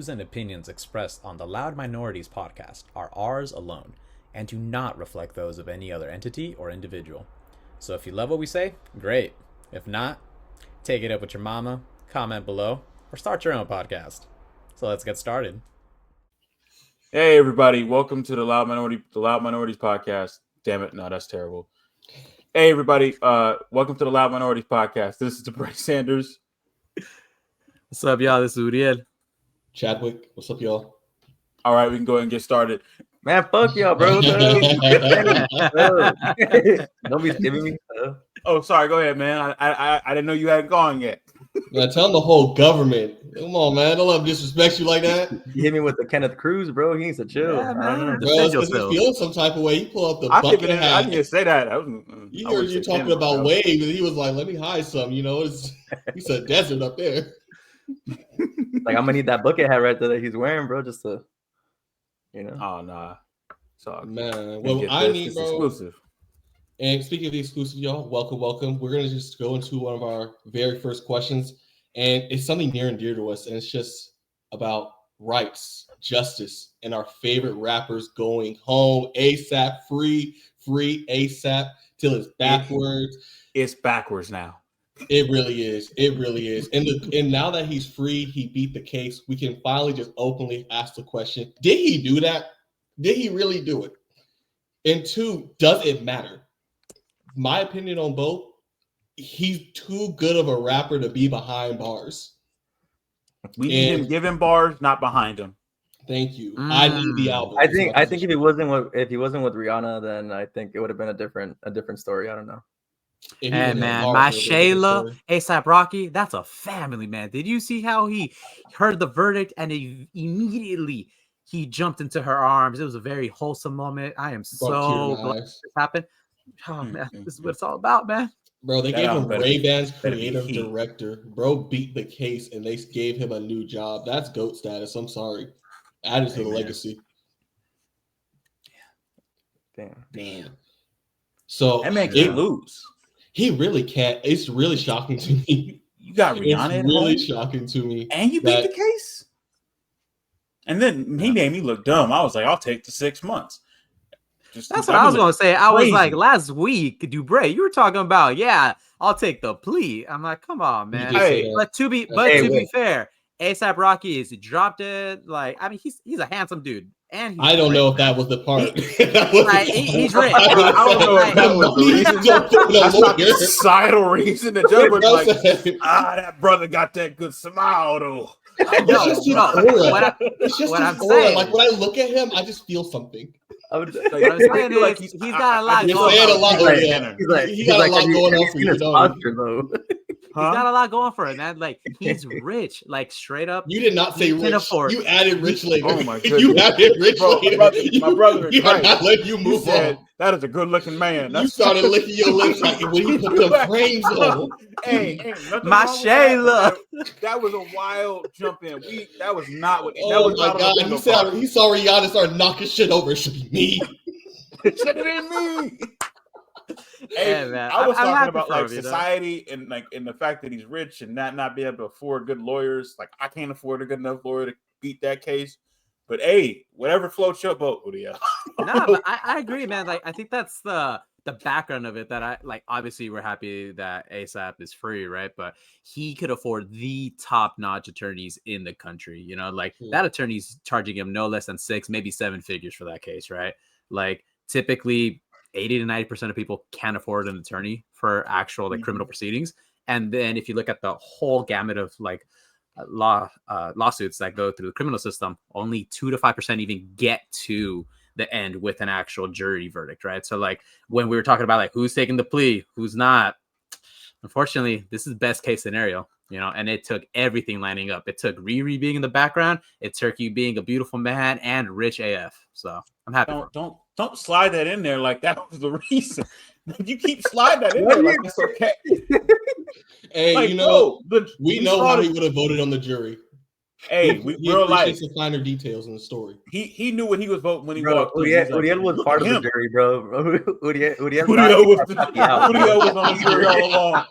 views and opinions expressed on the Loud Minorities Podcast are ours alone and do not reflect those of any other entity or individual. So if you love what we say, great. If not, take it up with your mama, comment below, or start your own podcast. So let's get started. Hey everybody, welcome to the Loud Minorities Podcast. Damn it, no, that's terrible. Hey everybody, welcome to the Loud Minorities Podcast. This is DeBray Sanders. What's up, y'all? This is Uriel. Chadwick, what's up, y'all? All right, we can go ahead and get started. Man, fuck y'all, bro. Don't be skipping me. Oh, sorry. Go ahead, man. I didn't know you hadn't gone yet. Man, tell the whole government. Come on, man. Don't let them disrespect you like that. You hit me with the Kenneth Cruz, bro. He needs to chill. Yeah, man. Bro, it's because he's feeling some type of way. He pull up the I bucket hat. didn't say that. You heard you talking about waves, and he was like, "Let me hide some." You know, he's a desert up there. Like, I'm gonna need that bucket hat right there that he's wearing, bro, just to, you know. Oh nah. So Man, what I need, bro. Exclusive. And speaking of the exclusive, y'all, welcome. We're gonna just go into one of our very first questions, and it's something near and dear to us, and it's just about rights, justice, and our favorite rappers going home ASAP, free ASAP till it's backwards. It's backwards now. It really is. It really is. And now that he's free, he beat the case. We can finally just openly ask the question: did he do that? Did he really do it? And two, does it matter? My opinion on both: he's too good of a rapper to be behind bars. We need him giving bars, not behind him. Thank you. I need the album. I think if he wasn't with Rihanna, then I think it would have been a different story. I don't know. Hey man, my Shayla, ASAP Rocky, that's a family, man. Did you see how he heard the verdict and immediately he jumped into her arms? It was a very wholesome moment. I am so glad this happened. Oh man, this is what it's all about, man. Bro, they gave him Ray-Ban's creative director. Bro beat the case and they gave him a new job. That's GOAT status. I'm sorry. Added to the legacy. Damn. So that man can't lose. He really can't. It's really shocking to me. You got Rihanna. It's really shocking to me. And you beat the case. And then he made me look dumb. I was like, I'll take the 6 months. That's what I was going to say. I was like, last week, DeBray, you were talking about, I'll take the plea. I'm like, come on, man. But to be fair, ASAP Rocky is dropped it. Like, I mean, he's a handsome dude. And I don't know if that was the part. He's rich. I don't know if that was the reason. That's not the societal reason. The judge was like, that brother got that good smile, though. It's just what I'm saying. Like, when I look at him, I just feel something. What I'm saying is, he's got a lot going on. He got a lot going on for you. He's got a lot going for him, man. Like, he's rich, like, straight up. You did not say rich. You added rich later. Oh my goodness. You added rich later. My brother, you are not letting you move on. That is a good-looking man. You started licking your lips like when you put the frames on. Hey, my Shayla. That was a wild jump in. That was not what. Oh my God! He saw Rihanna start knocking shit over. It should be me. It should have been me. Hey, man. I was talking about like society and like in the fact that he's rich and not be able to afford good lawyers. Like, I can't afford a good enough lawyer to beat that case. But hey, whatever floats your boat, Udia. No, but I agree, man. Like, I think that's the background of it. That I like. Obviously, we're happy that ASAP is free, right? But he could afford the top-notch attorneys in the country. You know, like that attorney's charging him no less than 6, maybe 7 figures for that case, right? Like, typically 80 to 90% of people can't afford an attorney for actual like criminal proceedings. And then if you look at the whole gamut of like lawsuits that go through the criminal system, only 2 to 5% even get to the end with an actual jury verdict, right? So like when we were talking about like who's taking the plea, who's not, unfortunately, this is best case scenario, you know, and it took everything lining up. It took Riri being in the background, it took you being a beautiful man and rich AF. So I'm happy. Don't slide that in there like that was the reason. You keep sliding that in there like it's okay. Hey, like, we know how he would have voted on the jury. Hey, we real life. Some finer details in the story. He knew what he was voting when he walked. Uriel was part of the jury, bro. Uriel was on the jury all along.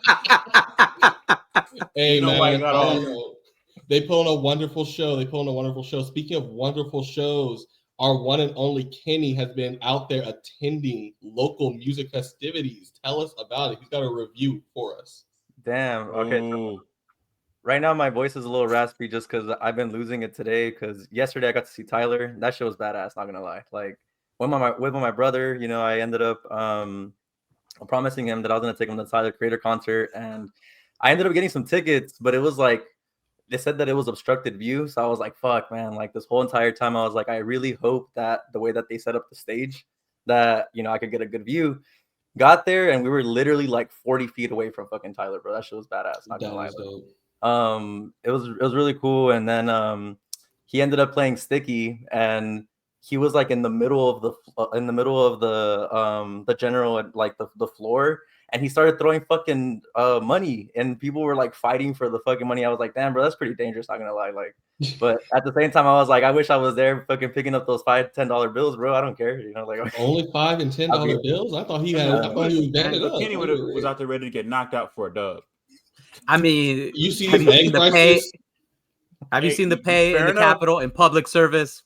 Hey, man. They put on a wonderful show. Speaking of wonderful shows, our one and only Kenny has been out there attending local music festivities. Tell us about it. He's got a review for us. Damn. Okay. So right now, my voice is a little raspy just because I've been losing it today. Because yesterday I got to see Tyler. That show was badass. Not gonna lie. Like with my brother, you know, I ended up promising him that I was gonna take him to the Tyler Creator concert, and I ended up getting some tickets, but it was like they said that it was obstructed view. So I was like, fuck, man. Like this whole entire time, I was like, I really hope that the way that they set up the stage, that you know, I could get a good view. Got there, and we were literally like 40 feet away from fucking Tyler, bro. That shit was badass. Not gonna lie. It was really cool. And then he ended up playing Sticky, and he was like in the middle of the general, like the floor, and he started throwing fucking money, and people were like fighting for the fucking money. I was like, damn, bro, that's pretty dangerous. Not gonna lie. Like, but at the same time, I was like, I wish I was there fucking picking up those $5-10 bills, bro. I don't care, you know, like only $5 and $10 bills. I thought he was banded up. Kenny was out there ready to get knocked out for a dub. I mean, you see have you seen the pay? Have you seen the pay in the Capitol in public service?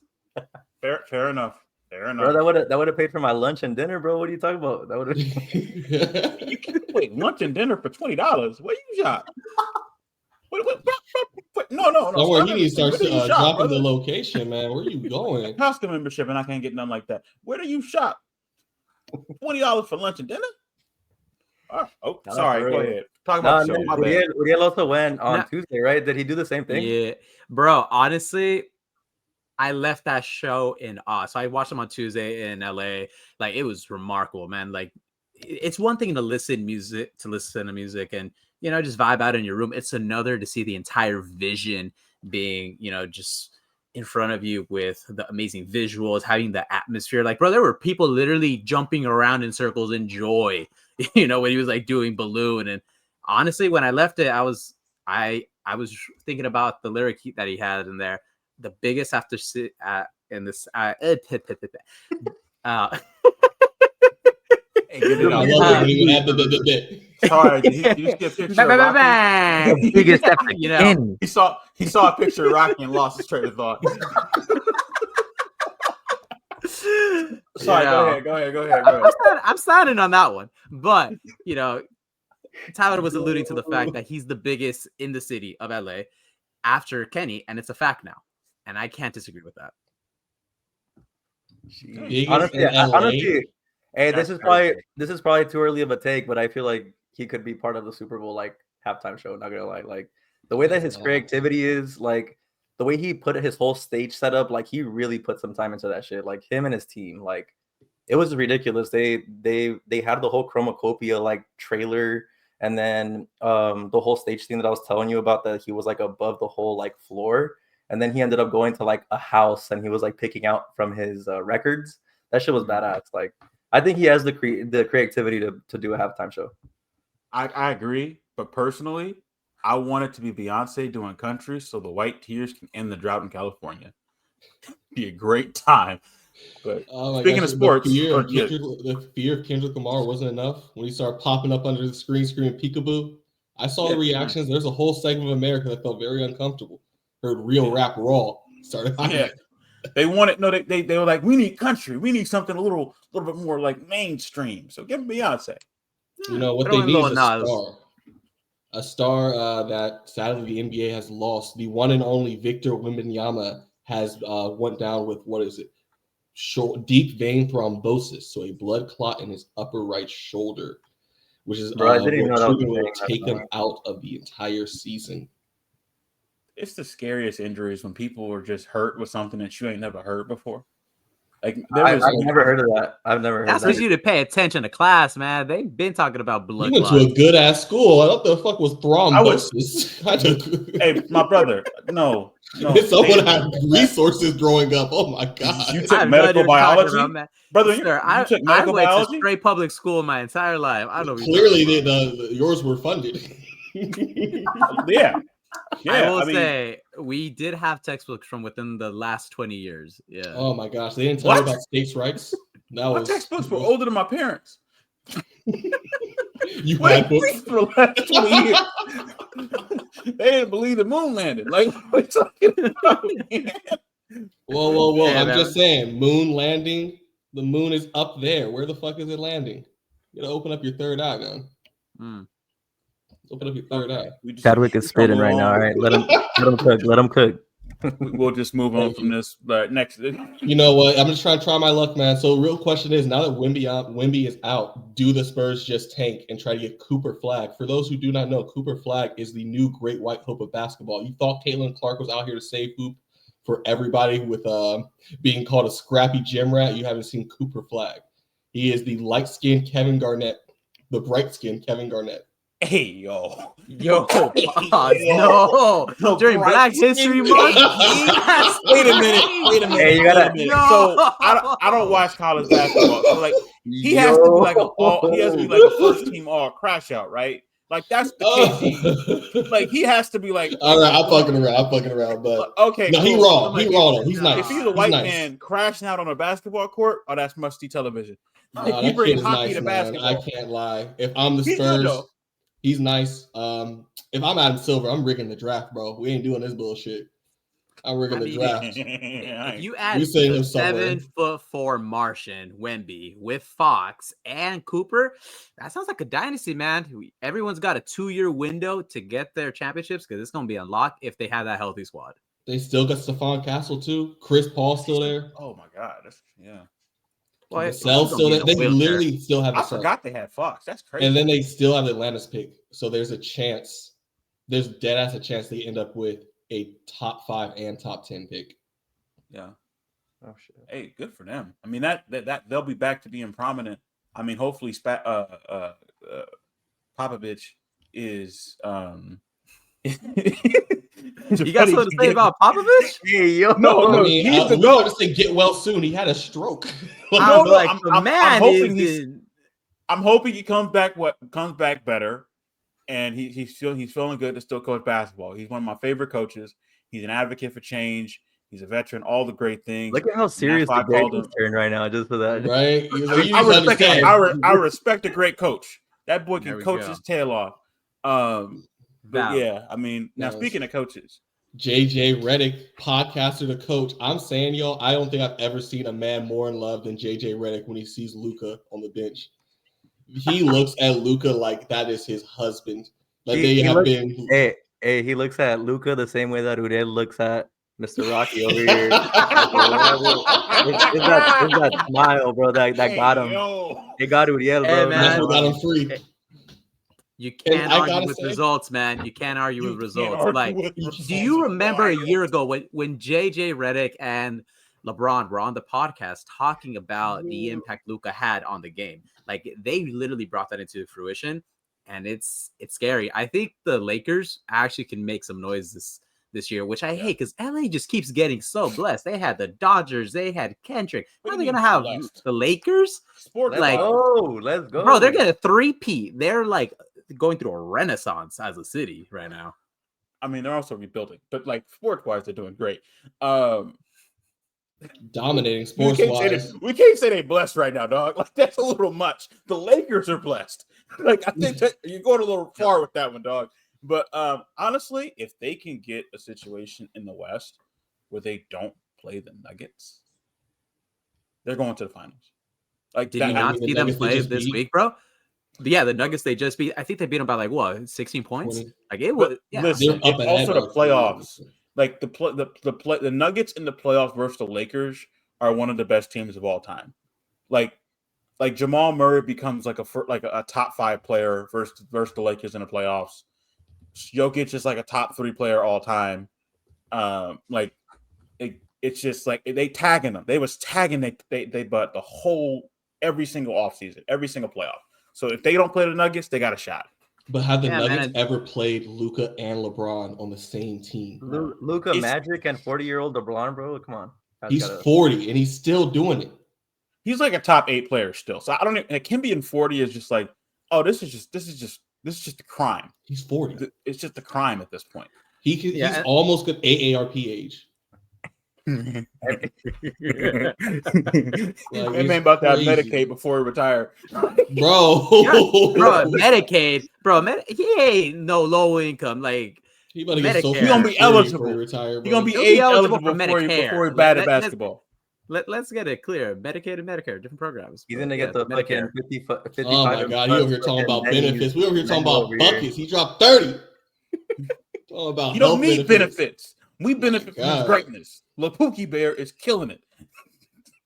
Fair enough. Bro, that would have paid for my lunch and dinner, bro. What are you talking about? That would have. You can wait lunch and dinner for $20. Where you shop? No. Don't worry, you need to start dropping the location, man. Where you going? Costco membership, and I can't get none like that. Where do you shop? $20 for lunch and dinner? Oh, sorry. Go ahead. Talk about the show. My bad. Uriel also went on Tuesday, right? Did he do the same thing? Yeah, bro. Honestly, I left that show in awe. So I watched him on Tuesday in LA. Like, it was remarkable, man. Like, it's one thing to listen to music and, you know, just vibe out in your room. It's another to see the entire vision being, you know, just in front of you with the amazing visuals, having the atmosphere. Like, bro, there were people literally jumping around in circles in joy, you know, when he was like doing Balloon. And honestly, when I left it, I was thinking about the lyric that he had in there. The biggest after in this Hey, sorry, did you see a picture of Rocky? Biggest after, you know, he saw a picture of Rocky and lost his train of thought. Sorry, go ahead. I'm standing on that one, but you know, Tyler was alluding to the fact that he's the biggest in the city of LA after Kenny, and it's a fact now, and I can't disagree with that. Honestly, hey, this is probably too early of a take, but I feel like he could be part of the Super Bowl like halftime show. Not gonna lie, like the way that his creativity is, like the way he put his whole stage setup, like he really put some time into that shit. Like him and his team, like it was ridiculous. They had the whole Chromacopia like trailer, and then the whole stage thing that I was telling you about, that he was like above the whole like floor, and then he ended up going to like a house and he was like picking out from his records. That shit was badass. Like I think he has the creativity to do a halftime show. I agree, but personally, I want it to be Beyonce doing country so the white tears can end the drought in California. Be a great time. But speaking of sports, the fear of Kendrick Lamar wasn't enough when he started popping up under the screen screaming peekaboo. I saw the reactions. There's a whole segment of America that felt very uncomfortable. Heard real rap raw. Started They wanted they were like, we need country. We need something a little bit more like mainstream. So give them Beyonce. You know what they need is a star. A star that sadly the NBA has lost. The one and only Victor Wembanyama has went down with, what is it? Deep vein thrombosis, so a blood clot in his upper right shoulder, which is will take him out of the entire season. It's the scariest injuries when people are just hurt with something that you ain't never heard before. Like I've never heard of that. I've never heard. That's because you to pay attention to class, man. They've been talking about blood. You went to a good ass school. What the fuck was thrombosis? Hey, my brother. No. Someone had resources growing up. Oh my god. You took medical biology, brother. Sir, you took medical biology. I went to straight public school my entire life. I don't know. Clearly, yours were funded. Yeah. I will say we did have textbooks from within the last 20 years. Yeah. Oh my gosh, they didn't tell you about states' rights. My textbooks were older than my parents. You had books for the last 20 years. They didn't believe the moon landed. Like, what are you talking about, man? Whoa. Yeah, I'm man. just saying, moon landing. The moon is up there. Where the fuck is it landing? You gotta open up your third eye, man. Open up your third eye. Chadwick is spitting right now. All right, let him cook. Let him cook. We'll just move on from this. But next, you know what? I'm just trying to try my luck, man. So, the real question is: now that Wemby is out, do the Spurs just tank and try to get Cooper Flagg? For those who do not know, Cooper Flagg is the new great white hope of basketball. You thought Caitlin Clark was out here to save hoop for everybody with being called a scrappy gym rat. You haven't seen Cooper Flagg. He is the light-skinned Kevin Garnett, the bright-skinned Kevin Garnett. Hey, yo, no. During Black History Month. Wait a minute. Hey, you gotta. No. So I don't watch college basketball. So like he has to be like a first team all crash out, right? Like that's the case. Like he has to be like. All right, I'm fucking around, but okay. No, cool. He wrong. He's nice. If he's a white man crashing out on a basketball court, oh, that's must-see television. No, he brings nice, hockey to basketball. I can't lie. If I'm the Spurs, he's nice. If I'm Adam Silver, I'm rigging the draft, bro. We ain't doing this bullshit. I'm rigging the draft. If you add You say him 7'4" Martian, Wemby with Fox and Cooper, that sounds like a dynasty, man. Everyone's got a 2-year window to get their championships because it's going to be unlocked if they have that healthy squad. They still got Stephon Castle too. Chris Paul still there. Oh my god, yeah. Well, the Cells still there. They literally still have. I forgot they had Fox. That's crazy. And then they still have Atlanta's pick. So there's a chance. There's dead ass a chance they end up with a top 5 and top 10 pick. Yeah. Oh shit. Hey, good for them. I mean that they'll be back to being prominent. I mean, hopefully, Popovich is. You got something to say about Popovich? Hey, yo. No. I mean, he's the goal to say get well soon. He had a stroke. I'm hoping he comes back better, and he's feeling good to still coach basketball. He's one of my favorite coaches. He's an advocate for change. He's a veteran. All the great things. Look at how serious the great is turned right now, just for that. Right? I respect a great coach. That boy can coach his tail off. But yeah, I mean, now speaking of coaches, JJ Redick, podcaster to coach. I'm saying, y'all, I don't think I've ever seen a man more in love than JJ Redick when he sees Luka on the bench. He looks at Luka like that is his husband. Like he looks at Luka the same way that Uriel looks at Mr. Rocky over here. It's that smile, bro, that got him. It got Uriel, bro. That's what got him free. You can't argue with results, man. You can't argue with results. Like, do you remember a year ago when JJ Redick and LeBron were on the podcast talking about the impact Luka had on the game? Like, they literally brought that into fruition, and it's scary. I think the Lakers actually can make some noise this year, which I hate because LA just keeps getting so blessed. They had the Dodgers, they had Kendrick. Now they're gonna have the Lakers. Let's go, bro. They're gonna 3-peat. They're like going through a renaissance as a city right now. I mean, they're also rebuilding, but like sport-wise, they're doing great. Dominating sports-wise. We can't say they're blessed right now, dog. Like that's a little much. The Lakers are blessed. Like I think you're going a little far with that one, dog. But honestly, if they can get a situation in the West where they don't play the Nuggets, they're going to the finals. Like, did you not see them play this week, bro? Yeah, the Nuggets they just beat. I think they beat them by like what, 16 points? 20. Like it was. Yeah. Listen, it's also the playoffs. Like the Nuggets in the playoffs versus the Lakers are one of the best teams of all time. Like Jamal Murray becomes like a top 5 player versus the Lakers in the playoffs. Jokic is like a top 3 player all time. It's just like they tagging them. They was tagging they but the whole every single offseason, every single playoff. So if they don't play the Nuggets, they got a shot. But have the Nuggets ever played Luka and LeBron on the same team? Luka, Magic, and 40-year-old LeBron, bro. Come on. He's 40 and he's still doing it. He's like a top 8 player still. So I don't know. Like him being 40 is just like, oh, this is just a crime. He's 40. It's just a crime at this point. He's almost good AARP age. That man about to have Medicaid before he retire, bro. Medicaid, bro. He ain't no low income. Like he gonna get Medicare. He gonna be eligible. Retire, he gonna be age eligible before he bad at basketball. Let's get it clear. Medicaid and Medicare, different programs. He's gonna get the fucking 55. Oh my god, he over here talking about benefits. We over here talking about buckets. He dropped 30. Talking about you don't need benefits. We benefit from his greatness. Pookie Bear is killing it.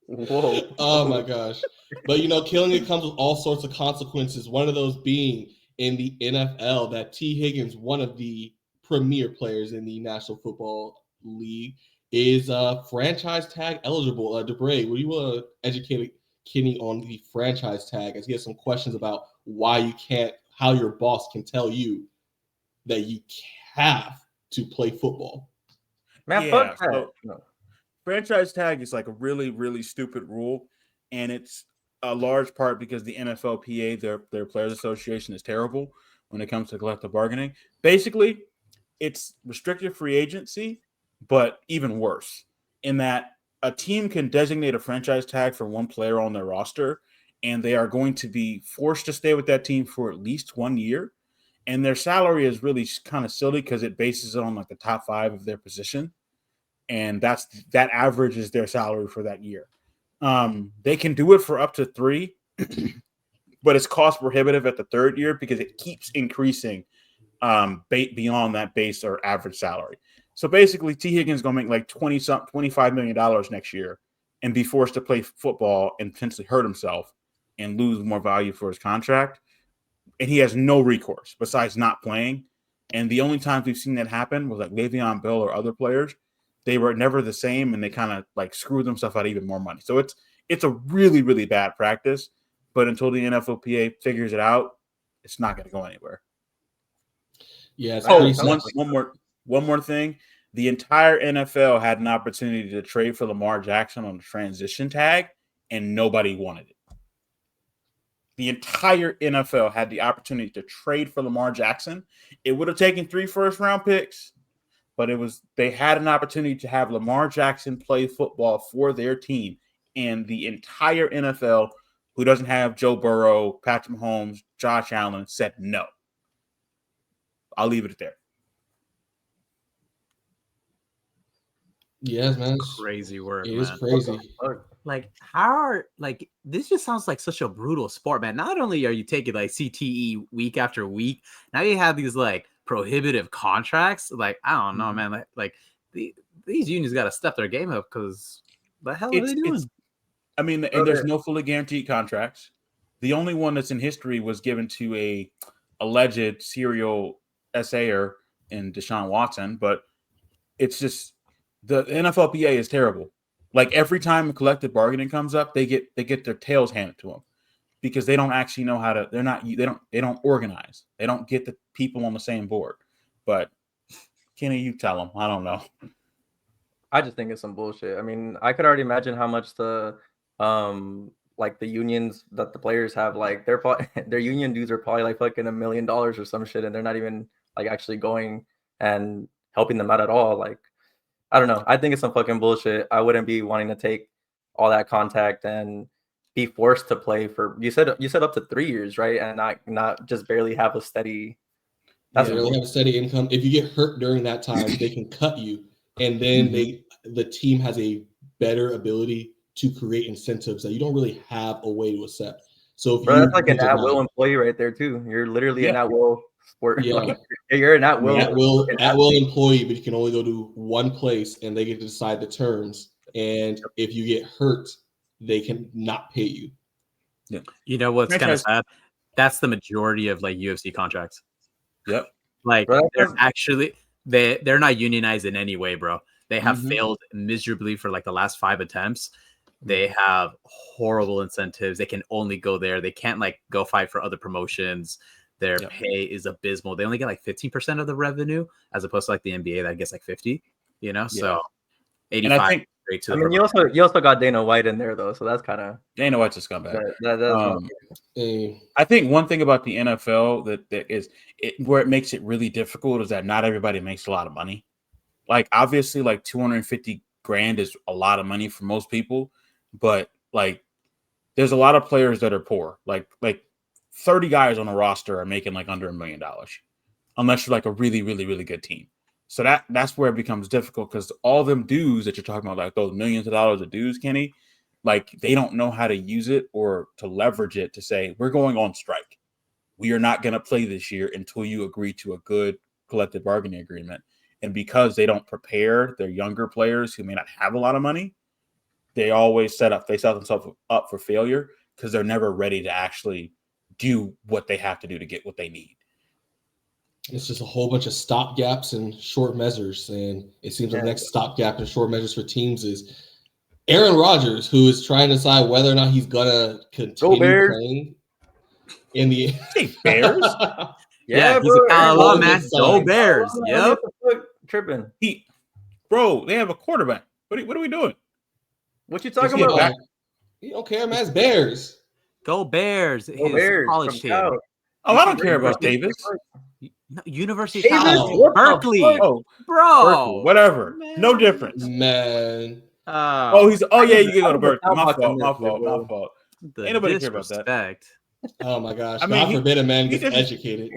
Whoa. Oh my gosh. But killing it comes with all sorts of consequences. One of those being in the NFL that T. Higgins, one of the premier players in the National Football League, is franchise tag eligible. Debray, would you want to educate Kenny on the franchise tag as he has some questions about why you can't, how your boss can tell you that you have to play football? Man, fuck that. So, franchise tag is like a really, really stupid rule, and it's a large part because the NFLPA, their Players Association, is terrible when it comes to collective bargaining. Basically, it's restricted free agency, but even worse in that a team can designate a franchise tag for one player on their roster, and they are going to be forced to stay with that team for at least 1 year. And their salary is really kind of silly because it bases it on like the top 5 of their position. And that average is their salary for that year. They can do it for up to 3, but it's cost prohibitive at the 3rd year because it keeps increasing beyond that base or average salary. So basically, T. Higgins is going to make like $25 million next year and be forced to play football and potentially hurt himself and lose more value for his contract. And he has no recourse besides not playing. And the only times we've seen that happen was like Le'Veon Bell or other players. They were never the same, and they kind of like screwed themselves out of even more money. So it's a really, really bad practice. But until the NFLPA figures it out, it's not going to go anywhere. Yeah. One more thing. The entire NFL had an opportunity to trade for Lamar Jackson on the transition tag, and nobody wanted it. The entire NFL had the opportunity to trade for Lamar Jackson. It would have taken 3 first-round picks, but they had an opportunity to have Lamar Jackson play football for their team, and the entire NFL, who doesn't have Joe Burrow, Patrick Mahomes, Josh Allen, said no. I'll leave it there. Yes, man. Crazy work. It is crazy. Like, this just sounds like such a brutal sport, man. Not only are you taking like CTE week after week, now you have these like prohibitive contracts. Like, I don't know, man. Like these unions got to step their game up because the hell are they doing? And there's no fully guaranteed contracts. The only one that's in history was given to a alleged serial SAer in Deshaun Watson, but it's just the NFLPA is terrible. Like every time collective bargaining comes up, they get their tails handed to them because they don't actually know how to. They don't organize. They don't get the people on the same board. But Kenny, you tell them. I don't know. I just think it's some bullshit. I mean, I could already imagine how much the like the unions that the players have, like their union dues are probably like fucking $1 million or some shit, and they're not even like actually going and helping them out at all. Like, I don't know. I think it's some fucking bullshit. I wouldn't be wanting to take all that contact and be forced to play for. You said up to 3 years, right? And not just barely have a steady. That's barely have a steady income. If you get hurt during that time, they can cut you, and then the team has a better ability to create incentives that you don't really have a way to accept. So if that's like an at-will employee right there too. You're literally an at-will sport. Yeah. Like, you're an at-will employee, but you can only go to one place and they get to decide the terms. And if you get hurt, they can not pay you. Yeah. You know what's kind of sad? That's the majority of like UFC contracts. Yep. Like they're actually they're not unionized in any way, bro. They have failed miserably for like the last 5 attempts. They have horrible incentives. They can only go there. They can't like go fight for other promotions. Their pay is abysmal. They only get like 15% of the revenue, as opposed to like the NBA that gets like 50. You know, so 85. And I think, straight to you also got Dana White in there though, so that's kind of Dana White's a scumbag. That's I think one thing about the NFL that is where it makes it really difficult is that not everybody makes a lot of money. Like obviously, like $250 grand is a lot of money for most people, but like there's a lot of players that are poor. Like 30 guys on a roster are making like under $1 million, unless you're like a really, really, really good team. So that's where it becomes difficult because all them dues that you're talking about, like those millions of dollars of dues, Kenny, like they don't know how to use it or to leverage it to say, we're going on strike. We are not going to play this year until you agree to a good collective bargaining agreement. And because they don't prepare their younger players who may not have a lot of money, they always set themselves up for failure because they're never ready to actually do what they have to do to get what they need. It's just a whole bunch of stopgaps and short measures. And it seems like the next stopgap and short measures for teams is Aaron Rodgers, who is trying to decide whether or not he's going to continue playing in the Bears. Yeah, he's a Kyle man. Go Bears. Yep. Tripping. Bro, they have a quarterback. What are we doing? What you talking about? You don't care, man. It's Bears. Go Bears. Go Bears. College team. Oh, I don't care about Davis. University of Berkeley. Oh, bro. Berkeley, whatever. Man. No difference. Man. Yeah, you can go to Berkeley. My fault. Ain't nobody care about that. Oh my gosh. God forbid a man gets educated.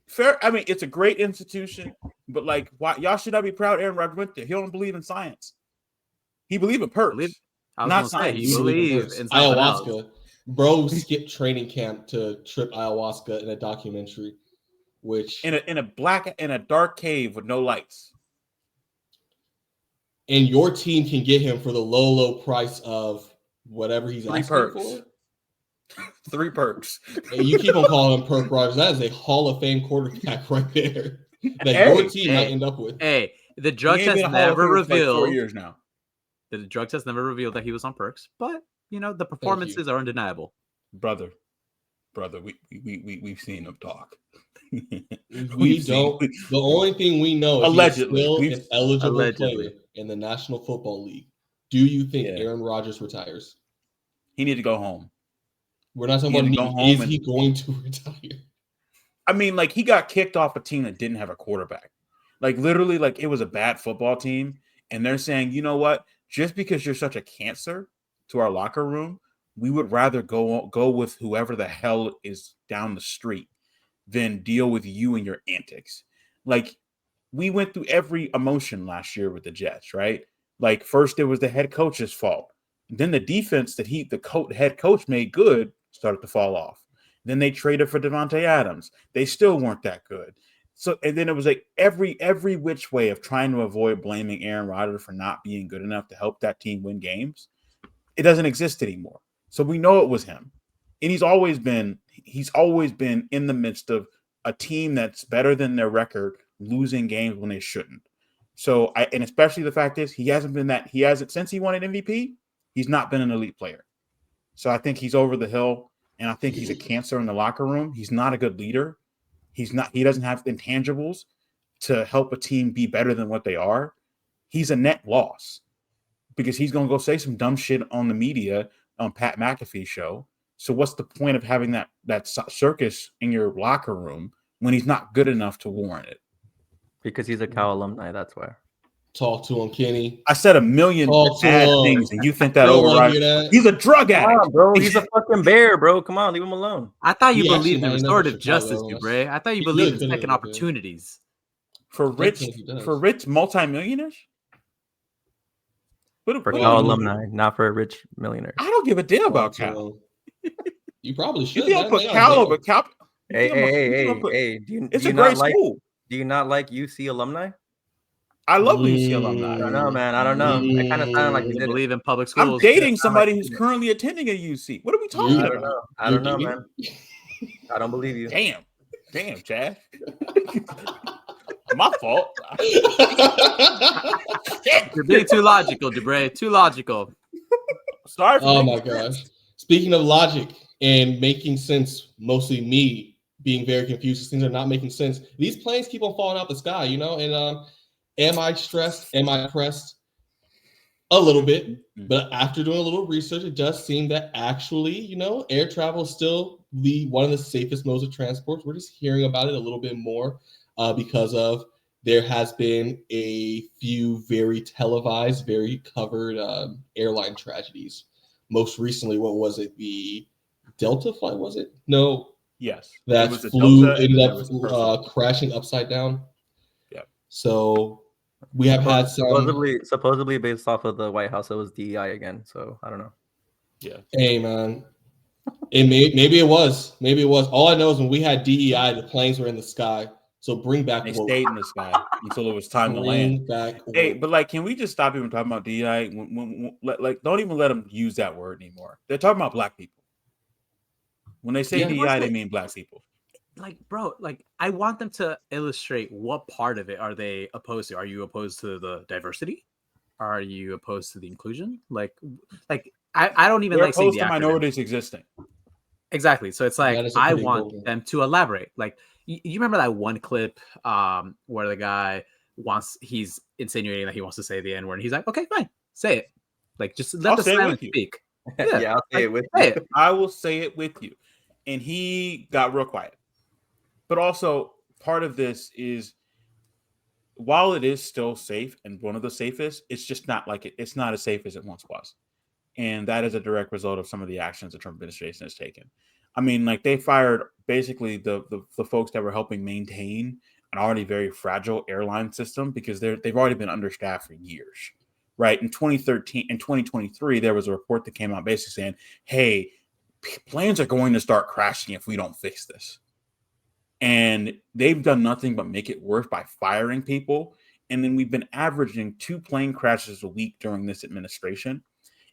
Fair. I mean, it's a great institution, but like, why y'all should not be proud Aaron Rodgers went there. He don't believe in science. He believe in perks. Not science. He believes in ayahuasca. Else. Bro skipped training camp to trip ayahuasca in a documentary, which in a dark cave with no lights. And your team can get him for the low price of whatever he's asking for. 3 perks. And you keep on calling him Perk Rodgers. That is a Hall of Fame quarterback right there that your team might end up with. Hey, the drug test never revealed. Like 4 years now. The drug test never revealed that he was on perks, but the performances are undeniable. Brother, we've seen him talk. The only thing we know is allegedly he's still an eligible player in the National Football League. Do you think Aaron Rodgers retires? He need to go home. We're not talking about is he going to retire? I mean, like he got kicked off a team that didn't have a quarterback. Like literally, like it was a bad football team, and they're saying, you know what? Just because you're such a cancer to our locker room, we would rather go with whoever the hell is down the street than deal with you and your antics. Like we went through every emotion last year with the Jets, right? Like first it was the head coach's fault. Then the defense that head coach made good started to fall off. Then they traded for Devontae Adams. They still weren't that good. So, and then it was like every which way of trying to avoid blaming Aaron Rodgers for not being good enough to help that team win games. It doesn't exist anymore. So we know it was him. And he's always been in the midst of a team that's better than their record losing games when they shouldn't. So and especially the fact is he hasn't since he won an MVP, he's not been an elite player. So I think he's over the hill, and I think he's a cancer in the locker room. He's not a good leader. He doesn't have intangibles to help a team be better than what they are. He's a net loss because he's going to go say some dumb shit on the media on Pat McAfee's show. So what's the point of having that circus in your locker room when he's not good enough to warrant it? Because he's a Cal alumni, that's why. Talk to him, Kenny. I said a million bad things, and you think that overrides. He's a drug addict. On, bro. He's a fucking bear, bro. Come on, leave him alone. I thought you believed in restorative justice, Dubre. I thought you believed in second opportunities. For rich multimillionaires? For Cal alumni, not for a rich millionaire. I don't give a damn about Cal. You probably should. You don't put Cal over Cal. Hey. It's a great school. Do you not like UC alumni? I love UC alumni. I don't know, man. I don't know. It kind of sounded like you didn't believe in public schools. I'm dating somebody who's currently attending a UC. What are we talking about? I don't know, man. I don't believe you. Damn, Chad. My fault. You're being too logical, Dubre. Too logical. Sorry. Oh my gosh. Speaking of logic and making sense, mostly me being very confused. Things are not making sense. These planes keep on falling out the sky, and am I stressed? Am I pressed? A little bit. But after doing a little research, it does seem that actually, air travel is still one of the safest modes of transport. We're just hearing about it a little bit more because of there has been a few very televised, very covered airline tragedies. Most recently, what was it? The Delta flight, was it? No. Yes. That flew, ended up crashing upside down. Yeah. So we have had some... Supposedly based off of the White House, it was DEI again. So I don't know. Yeah. Hey, man. Maybe it was. Maybe it was. All I know is when we had DEI, the planes were in the sky. So bring back They woke. stayed in the sky until it was time to land. Hey, but like, can we just stop even talking about DEI? Like, don't even let them use that word anymore. They're talking about black people. When they say DEI, they mean black people. Like, bro, like, I want them to illustrate what part of it are they opposed to. Are you opposed to the diversity? Are you opposed to the inclusion? Like I don't even They're like saying opposed to minorities existing. Exactly. So it's like I want them to elaborate. Like you remember that one clip where the guy he's insinuating that he wants to say the N-word, and he's like, okay, fine, say it. Like, just let the silence speak. Yeah, I'll say it with you. I will say it with you. And he got real quiet. But also, part of this is, while it is still safe and one of the safest, it's just not like it's not as safe as it once was. And that is a direct result of some of the actions the Trump administration has taken. I mean, like, they fired basically the folks that were helping maintain an already very fragile airline system because they've already been understaffed for years, right? In 2023, there was a report that came out basically saying, hey, planes are going to start crashing if we don't fix this. And they've done nothing but make it worse by firing people. And then we've been averaging 2 plane crashes a week during this administration.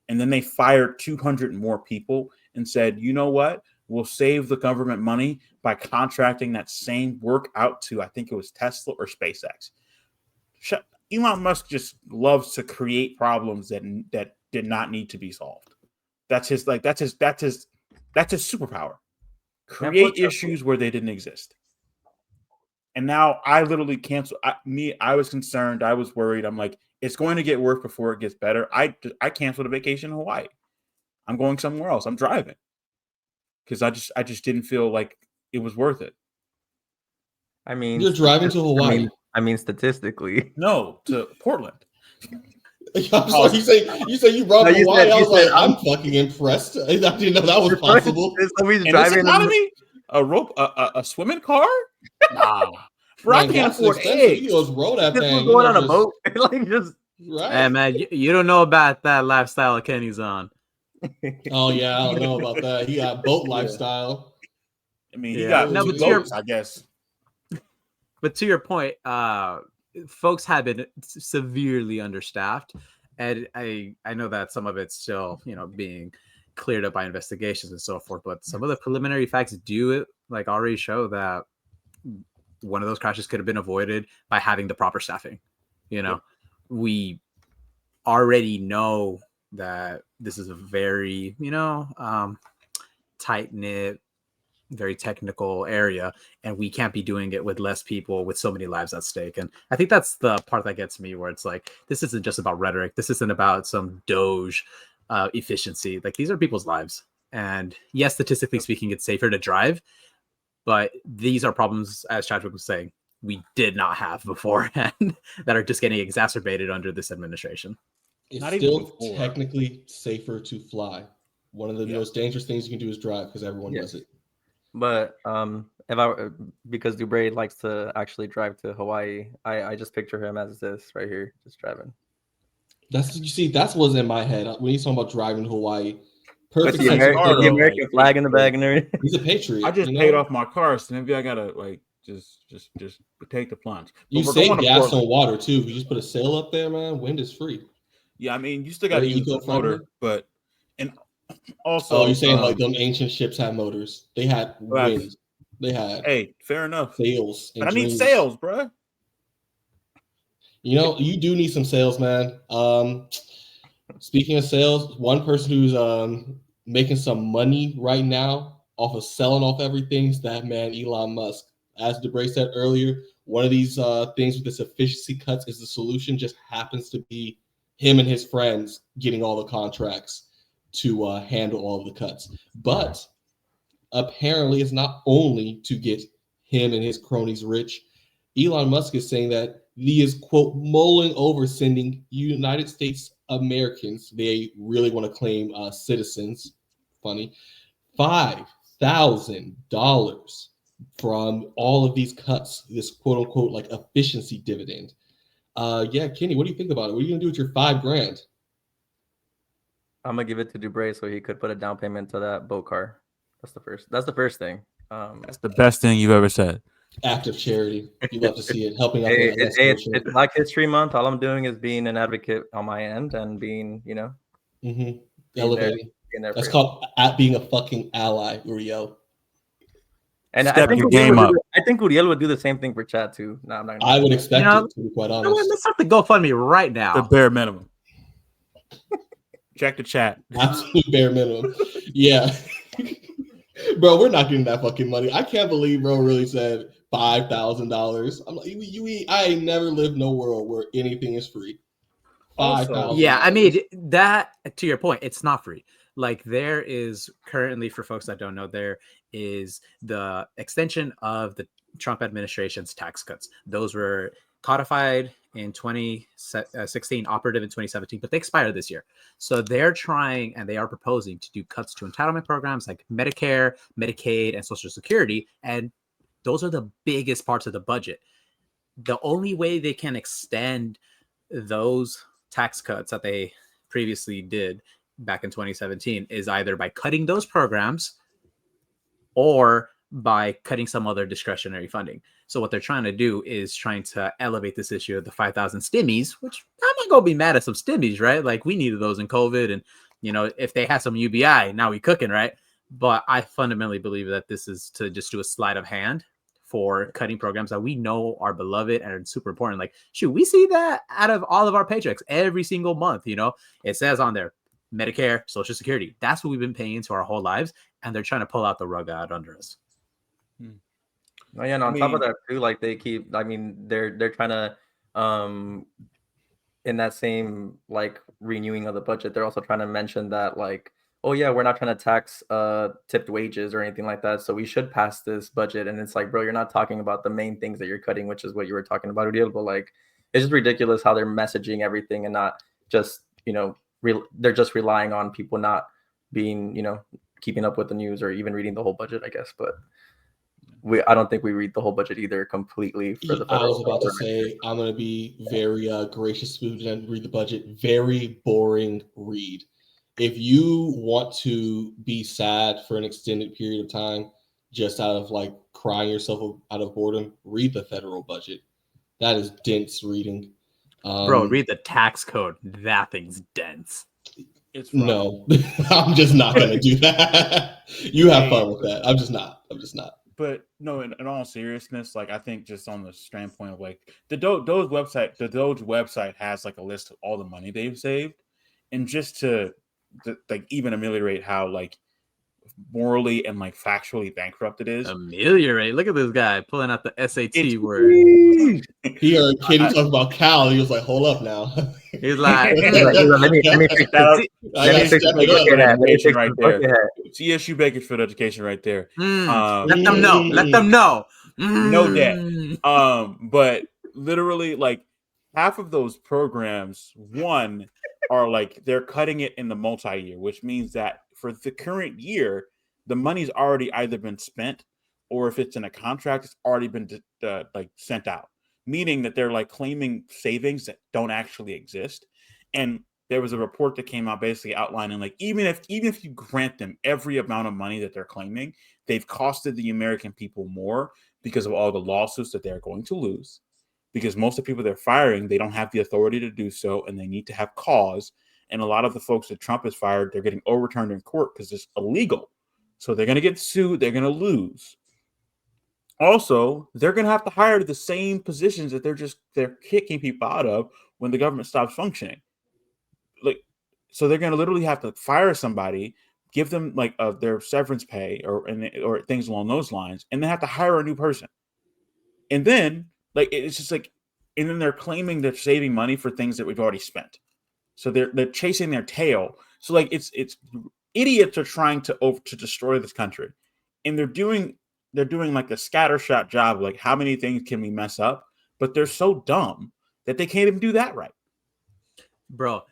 And then they fired 200 more people and said, you know what? We'll save the government money by contracting that same work out to, I think it was Tesla or SpaceX. Elon Musk just loves to create problems that did not need to be solved. That's his superpower. Create issues where they didn't exist. And now I literally cancel. I was concerned. I was worried. I'm like, it's going to get worse before it gets better. I canceled a vacation in Hawaii. I'm going somewhere else. I'm driving because I just didn't feel like it was worth it. I mean, you're driving to Hawaii. I mean, statistically, no, to Portland. I'm sorry, you say you brought Hawaii. I was like, I'm fucking impressed. I didn't know that was possible. In this economy, a swimming car? Nah. Bro, I can't afford eggs. You just roll that thing. Going on a boat, like just. Right. Hey man, you don't know about that lifestyle Kenny's on. Oh yeah, I don't know about that. He got boat lifestyle. I mean, he got boats, I guess. But to your point, folks have been severely understaffed, and I know that some of it's still, being cleared up by investigations and so forth. But some of the preliminary facts already show that one of those crashes could have been avoided by having the proper staffing. We already know that this is a very, tight-knit, very technical area, and we can't be doing it with less people with so many lives at stake. And I think that's the part that gets me, where it's like, this isn't just about rhetoric. This isn't about some Doge efficiency. Like, these are people's lives. And yes, statistically speaking, it's safer to drive, but these are problems, as Chadwick was saying, we did not have beforehand that are just getting exacerbated under this administration. It's not still technically safer to fly. One of the most dangerous things you can do is drive, because everyone does it. But because Dubray likes to actually drive to Hawaii, I just picture him as this right here, just driving. That's what's in my head when he's talking about driving to Hawaii. Perfect. With the American flag in the bag and everything. He's a patriot. I just paid off my car, so maybe I gotta just take the plunge. But you save gas on water too. You just put a sail up there, man. Wind is free. Yeah, I mean, you still got to use the motor, but also. Oh, you're saying like them ancient ships had motors? They had winds. They had. Hey, fair enough. Sails. But I need sails, bro. You do need some sails, man. Speaking of sails, one person who's making some money right now off of selling off everything is that man Elon Musk. As Debray said earlier, one of these things with this efficiency cuts is the solution. Just happens to be him and his friends getting all the contracts to handle all of the cuts. But apparently it's not only to get him and his cronies rich. Elon Musk is saying that he is, quote, mulling over sending United States Americans, they really want to claim citizens, funny, $5,000 from all of these cuts, this quote unquote like efficiency dividend. Yeah, Kenny, what do you think about it? What are you gonna do with your $5,000? I'm gonna give it to Dubray so he could put a down payment to that boat car. That's the first thing. That's the best thing you've ever said. Act of charity. You love to see it, helping out. It's Black History Month. All I'm doing is being an advocate on my end and being, elevating. That's called being a fucking ally, Uriel. And I think Uriel would do the same thing for chat too. No, I'm not. I would expect it, to be quite honest. Let's start the GoFundMe right now. The bare minimum. Check the chat. Absolute bare minimum. Yeah. Bro, we're not getting that fucking money. I can't believe bro really said $5,000. I'm like, I ain't never lived no world where anything is free. $5,000. Yeah, I mean that. To your point, it's not free. Like there is currently, for folks that don't know, there is the extension of the Trump administration's tax cuts. Those were codified in 2016, operative in 2017, but they expired this year. So they're trying and they are proposing to do cuts to entitlement programs like Medicare, Medicaid, and Social Security. And those are the biggest parts of the budget. The only way they can extend those tax cuts that they previously did back in 2017 is either by cutting those programs or by cutting some other discretionary funding. So what they're trying to do is trying to elevate this issue of the 5,000 stimmies, which I'm not going to be mad at some stimmies, right? Like we needed those in COVID. And, if they had some UBI, now we cooking, right? But I fundamentally believe that this is to just do a sleight of hand for cutting programs that we know are beloved and are super important. Like, shoot, we see that out of all of our paychecks every single month. It says on there, Medicare, Social Security. That's what we've been paying into our whole lives. And they're trying to pull out the rug out under us. Oh, yeah, and on top of that too, like they keep, they're trying to, in that same like renewing of the budget, they're also trying to mention that like, oh yeah, we're not trying to tax tipped wages or anything like that, so we should pass this budget. And it's like, bro, you're not talking about the main things that you're cutting, which is what you were talking about, Uriel. But like, it's just ridiculous how they're messaging everything and not just, they're just relying on people not being, keeping up with the news or even reading the whole budget, I guess. But I don't think we read the whole budget either completely for the federal. I was about to say, I'm going to be very gracious and read the budget. Very boring read. If you want to be sad for an extended period of time, just out of like crying yourself out of boredom, read the federal budget. That is dense reading. Bro, read the tax code. That thing's dense. No, I'm just not going to do that. You have fun with that. I'm just not. But no, in all seriousness, like I think just on the standpoint of like the Doge website has like a list of all the money they've saved, and just to like even ameliorate how like morally and like factually bankrupt it is. Ameliorate. Look at this guy pulling out the SAT word. He heard Kenny talk about Cal. He was like, "Hold up now." He's like, "Let me fix education right there. CSU Bakersfield education right there. Let them know. Let them know. No debt. But literally, like half of those programs, one are like they're cutting it in the multi-year, which means that for the current year, the money's already either been spent, or if it's in a contract, it's already been like sent out. Meaning that they're like claiming savings that don't actually exist. And there was a report that came out basically outlining like even if you grant them every amount of money that they're claiming, they've costed the American people more because of all the lawsuits that they're going to lose. Because most of the people they're firing, they don't have the authority to do so, and they need to have cause. And a lot of the folks that Trump has fired, they're getting overturned in court because it's illegal. So they're going to get sued. They're going to lose. Also, they're going to have to hire the same positions that they're kicking people out of when the government stops functioning. Like, so they're going to literally have to fire somebody, give them like their severance pay or things along those lines, and they have to hire a new person. And then like it's just like, and then they're claiming they're saving money for things that we've already spent. So they're chasing their tail. So like it's idiots are trying to destroy this country, and they're doing they're doing like a scattershot job. Like, how many things can we mess up? But they're so dumb that they can't even do that right. Bro,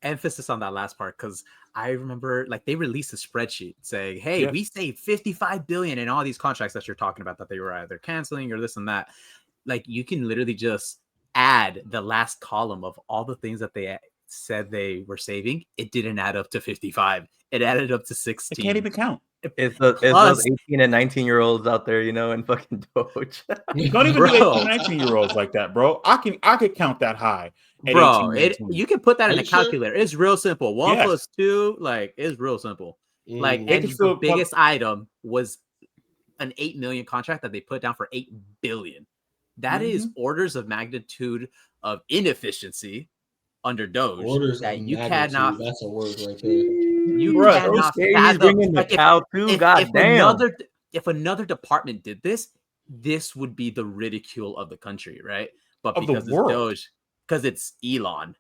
emphasis on that last part, because I remember like they released a spreadsheet saying, hey, we saved 55 billion in all these contracts that you're talking about that they were either canceling or this and that. Like, you can literally just add the last column of all the things that they said they were saving. It didn't add up to 55. It added up to 16. It can't even count. It's those 18 and 19-year-olds out there, you know, in fucking Doge. Don't even do 18 and 19-year-olds like that, bro. I could count that high. Bro, you can put that in a calculator. It's real simple. 1 plus 2, like, is real simple. Like, and the biggest item was an 8 million contract that they put down for 8 billion. That is orders of magnitude of inefficiency under Doge. Orders that of you magnitude. cannot. That's a word right there. You cannot fathom. Like, if another department did this, this would be the ridicule of the country, right? But because it's Doge, because it's Elon.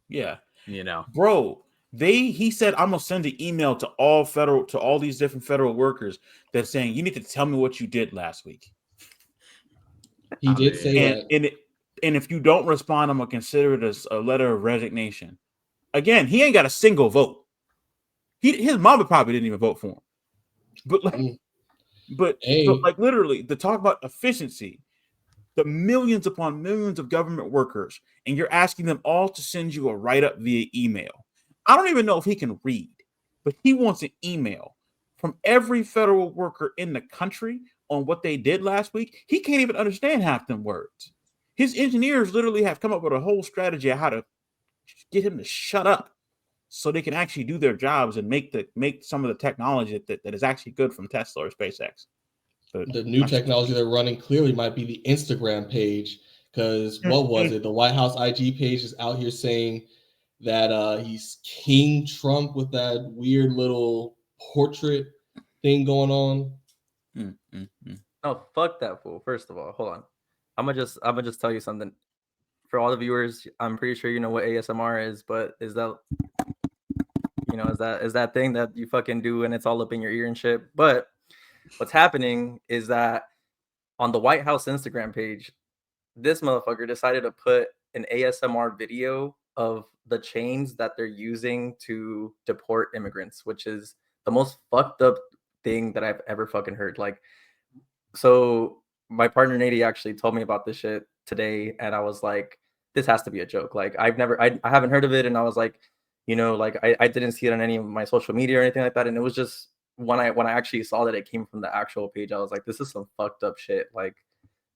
Yeah. You know. Bro, he said, I'm gonna send an email to all these different federal workers that's saying you need to tell me what you did last week. He did say that. And if you don't respond, I'm gonna consider it as a letter of resignation. Again, he ain't got a single vote. His mama probably didn't even vote for him. But like literally, the talk about efficiency, the millions upon millions of government workers, and you're asking them all to send you a write-up via email. I don't even know if he can read, but he wants an email from every federal worker in the country on what they did last week. He can't even understand half them words. His engineers literally have come up with a whole strategy of how to get him to shut up so they can actually do their jobs and make some of the technology that is actually good from Tesla or SpaceX. But the new technology they're running clearly might be the Instagram page, because what was it? The White House IG page is out here saying that he's King Trump with that weird little portrait thing going on. Oh, fuck that fool. First of all, hold on. I'm gonna just tell you something. For all the viewers, I'm pretty sure you know what ASMR is, but is that thing that you fucking do and it's all up in your ear and shit. But what's happening is that on the White House Instagram page, this motherfucker decided to put an ASMR video of the chains that they're using to deport immigrants, which is the most fucked up thing that I've ever fucking heard. Like, so my partner Nady actually told me about this shit today, and I was like, this has to be a joke. Like, I haven't heard of it, and I was like, you know, like I didn't see it on any of my social media or anything like that, and it was just when I actually saw that it came from the actual page, I was like, this is some fucked up shit. Like,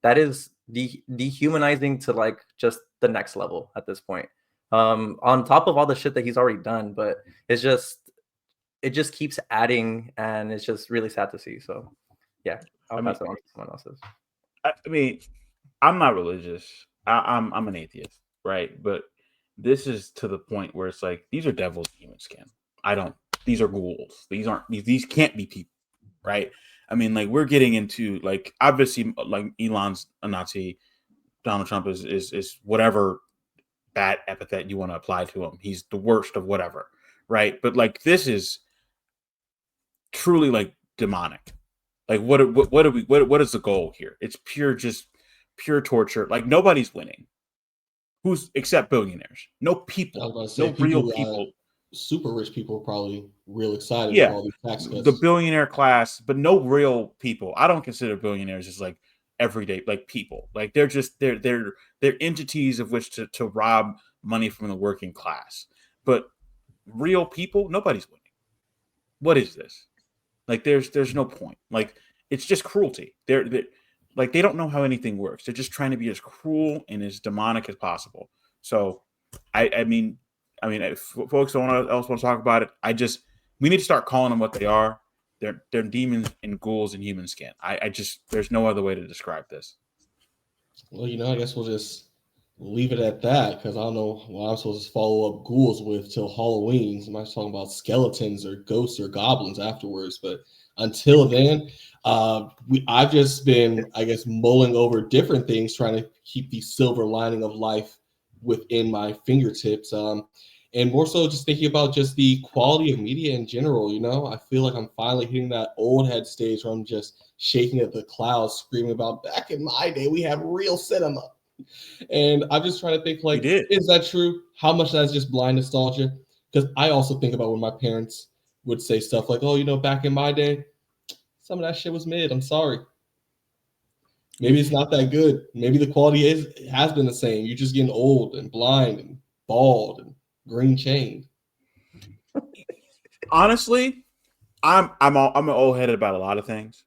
that is dehumanizing to like just the next level at this point. On top of all the shit that he's already done, but it just keeps adding, and it's just really sad to see. So yeah, I'll pass it on to someone else's. I mean, I'm not religious. I'm an atheist, right? But this is to the point where it's like, these are devils in human skin. These are ghouls. These can't be people, right? I mean, like, we're getting into, like, obviously, like, Elon's a Nazi. Donald Trump is whatever bad epithet you want to apply to him. He's the worst of whatever, right? But like, this is truly like demonic. Like, what is the goal here? It's pure torture. Like, nobody's winning. Except billionaires. No people. No real people. Super rich people are probably real excited about all these tax cuts. The billionaire class, but no real people. I don't consider billionaires as like everyday like people. Like, they're just they're entities of which to rob money from the working class. But real people, nobody's winning. What is this? Like, there's no point. Like, it's just cruelty. They're like, they don't know how anything works. They're just trying to be as cruel and as demonic as possible. So I mean, if folks don't else want to talk about it, we need to start calling them what they are. They're demons and ghouls in human skin. There's no other way to describe this. Well, I guess we'll just leave it at that, because I don't know what I'm supposed to follow up ghouls with till Halloween. So I'm not talking about skeletons or ghosts or goblins afterwards. But until then, I've just been, I guess, mulling over different things, trying to keep the silver lining of life within my fingertips. And more so just thinking about just the quality of media in general, you know? I feel like I'm finally hitting that old head stage where I'm just shaking at the clouds, screaming about back in my day, we had real cinema. And I'm just trying to think, like, is that true? How much that's just blind nostalgia? Because I also think about when my parents would say stuff like, oh, you know, back in my day, some of that shit was mid. I'm sorry. Maybe it's not that good. Maybe the quality has been the same. You're just getting old and blind and bald and green chained. Honestly, I'm an old headed about a lot of things,